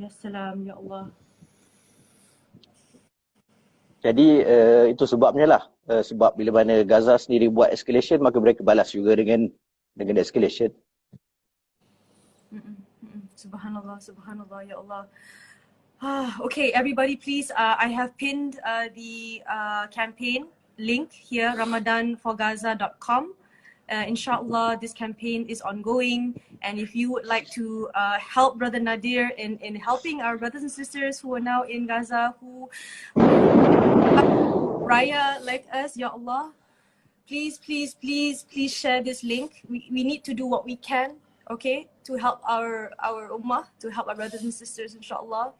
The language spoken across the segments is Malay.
Ya salam, ya Allah. Jadi itu sebabnya lah. Sebab bila mana Gaza sendiri buat escalation, maka mereka balas juga dengan escalation. Subhanallah, subhanallah, ya Allah. Okay, everybody please, I have pinned the campaign link here, ramadanforgaza.com. Inshallah, this campaign is ongoing, and if you would like to help Brother Nadir in helping our brothers and sisters who are now in Gaza, who Raya like us, Ya Allah, please, please, please, please share this link. We need to do what we can, okay, to help our ummah, to help our brothers and sisters, inshallah.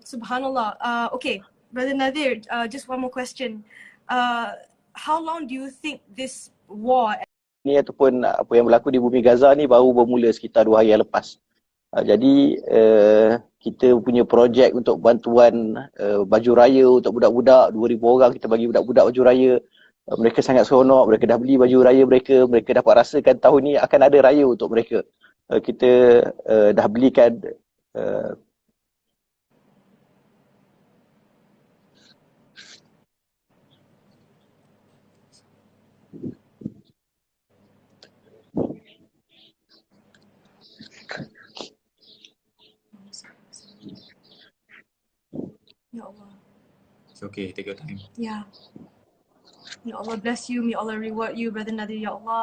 Subhanallah. Okay, Brother Nadir, just one more question. How long do you think this war Ni ataupun apa yang berlaku di bumi Gaza ni baru bermula sekitar 2 hari yang lepas. Jadi kita punya projek untuk bantuan baju raya untuk budak-budak, 2,000 orang kita bagi budak-budak baju raya. Mereka sangat seronok, mereka dah beli baju raya mereka dapat rasakan tahun ni akan ada raya untuk mereka. Kita dah belikan Ya Allah. It's okay, take your time. Ya. Ya Allah bless you, may Allah reward you, Brother Nadir, Ya Allah.